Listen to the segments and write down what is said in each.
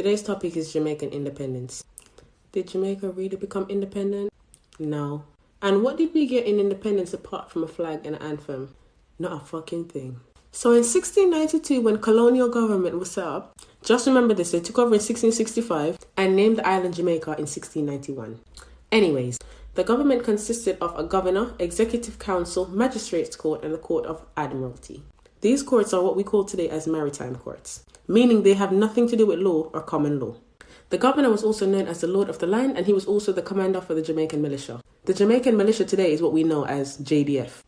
Today's topic is Jamaican independence. Did Jamaica really become independent? No. And what did we get in independence apart from a flag and an anthem? Not a fucking thing. So in 1692, when colonial government was set up, just remember this, they took over in 1665 and named the island Jamaica in 1691. Anyways, the government consisted of a governor, executive council, magistrates court, and the court of admiralty. These courts are what we call today as maritime courts, meaning they have nothing to do with law or common law. The governor was also known as the Lord of the Land, and he was also the commander for the Jamaican militia. The Jamaican militia today is what we know as JDF,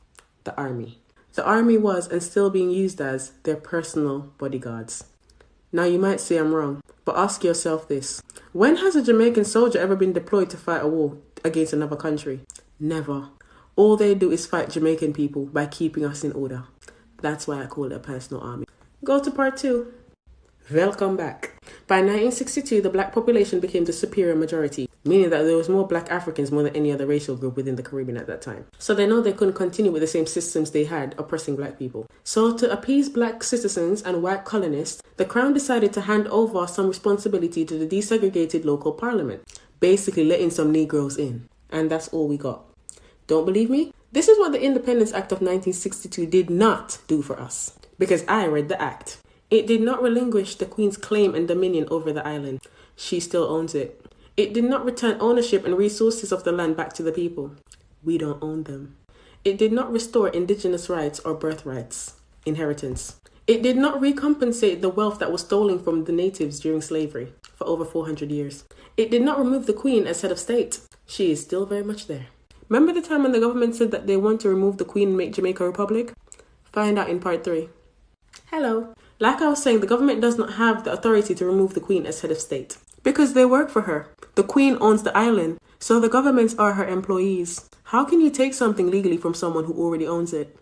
the army. The army was and still being used as their personal bodyguards. Now you might say I'm wrong, but ask yourself this. When has a Jamaican soldier ever been deployed to fight a war against another country? Never. All they do is fight Jamaican people by keeping us in order. That's why I call it a personal army. Go to part 2. Welcome back. By 1962, the black population became the superior majority, meaning that there was more black Africans more than any other racial group within the Caribbean at that time. So they know they couldn't continue with the same systems they had oppressing black people. So to appease black citizens and white colonists, the Crown decided to hand over some responsibility to the desegregated local parliament, basically letting some Negroes in. And that's all we got. Don't believe me? This is what the Independence Act of 1962 did not do for us, because I read the act. It did not relinquish the Queen's claim and dominion over the island. She still owns it. It did not return ownership and resources of the land back to the people. We don't own them. It did not restore indigenous rights or birthrights, inheritance. It did not recompensate the wealth that was stolen from the natives during slavery for over 400 years. It did not remove the Queen as head of state. She is still very much there. Remember the time when the government said that they want to remove the Queen and make Jamaica a republic? Find out in part 3. Hello. Like I was saying, the government does not have the authority to remove the Queen as head of state, because they work for her. The Queen owns the island, so the governments are her employees. How can you take something legally from someone who already owns it?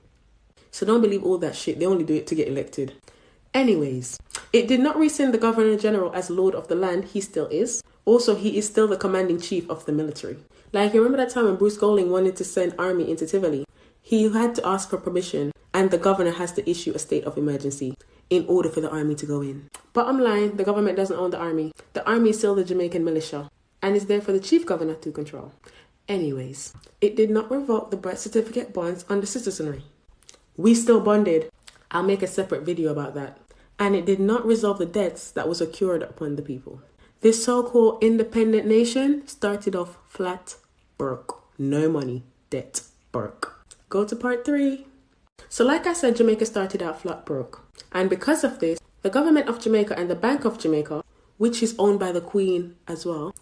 So don't believe all that shit. They only do it to get elected. Anyways, it did not rescind the Governor General as Lord of the Land. He still is. Also, he is still the commanding chief of the military. Like, you remember that time when Bruce Golding wanted to send army into Tivoli? He had to ask for permission, and the governor has to issue a state of emergency in order for the army to go in. Bottom line, the government doesn't own the army. The army is still the Jamaican militia and is there for the chief governor to control. Anyways, it did not revoke the birth certificate bonds under citizenry. We still bonded. I'll make a separate video about that. And it did not resolve the debts that was accrued upon the people. This so-called independent nation started off flat broke. No money, debt, broke. Go to part 3. So like I said, Jamaica started out flat broke. And because of this, the government of Jamaica and the Bank of Jamaica, which is owned by the Queen as well,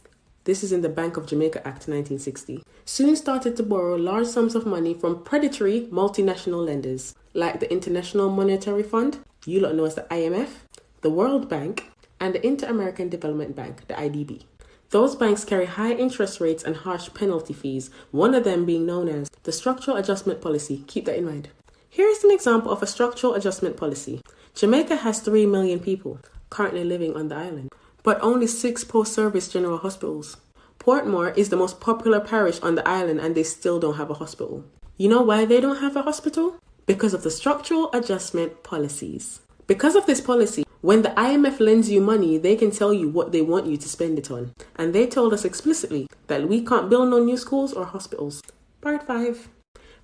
this is in the Bank of Jamaica Act 1960, soon started to borrow large sums of money from predatory multinational lenders like the International Monetary Fund, you lot know as the IMF, the World Bank, and the Inter-American Development Bank, the IDB. Those banks carry high interest rates and harsh penalty fees, one of them being known as the Structural Adjustment Policy. Keep that in mind. Here is an example of a structural adjustment policy. Jamaica has 3 million people currently living on the island, but only 6 post-service general hospitals. Portmore is the most popular parish on the island and they still don't have a hospital. You know why they don't have a hospital? Because of the structural adjustment policies. Because of this policy, when the IMF lends you money, they can tell you what they want you to spend it on. And they told us explicitly that we can't build no new schools or hospitals. Part 5.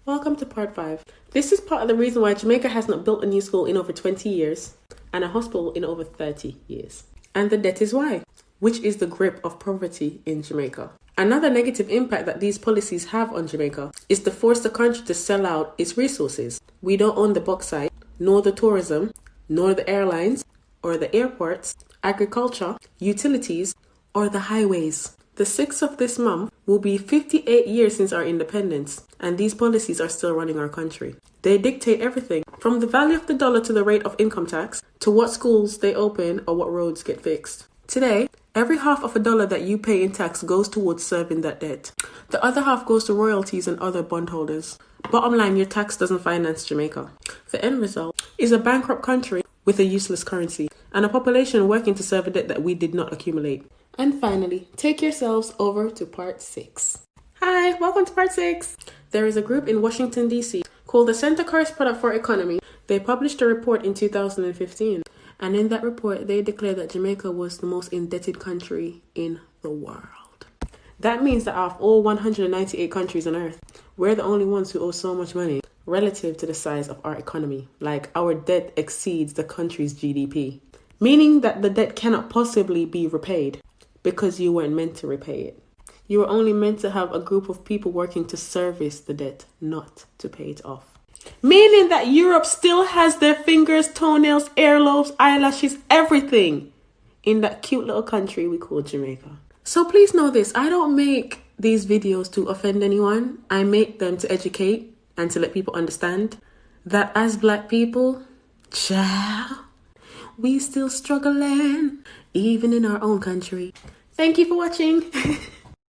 Welcome to part 5. This is part of the reason why Jamaica has not built a new school in over 20 years and a hospital in over 30 years. And the debt is why, which is the grip of poverty in Jamaica. Another negative impact that these policies have on Jamaica is to force the country to sell out its resources. We don't own the bauxite, nor the tourism, nor the airlines, or the airports, agriculture, utilities, or the highways. The 6th of this month will be 58 years since our independence, and these policies are still running our country. They dictate everything, from the value of the dollar to the rate of income tax, to what schools they open or what roads get fixed. Today, every half of a dollar that you pay in tax goes towards serving that debt. The other half goes to royalties and other bondholders. Bottom line, your tax doesn't finance Jamaica. The end result is a bankrupt country with a useless currency and a population working to serve a debt that we did not accumulate. And finally, take yourselves over to part 6. Hi, welcome to part 6. There is a group in Washington, D.C. called the Center Correspondent for Economy. They published a report in 2015. And in that report, they declared that Jamaica was the most indebted country in the world. That means that out of all 198 countries on earth, we're the only ones who owe so much money relative to the size of our economy. Like, our debt exceeds the country's GDP. Meaning that the debt cannot possibly be repaid because you weren't meant to repay it. You were only meant to have a group of people working to service the debt, not to pay it off. Meaning that Europe still has their fingers, toenails, earlobes, eyelashes, everything in that cute little country we call Jamaica. So please know this, I don't make these videos to offend anyone. I make them to educate and to let people understand that as black people, child, we still struggling, even in our own country. Thank you for watching.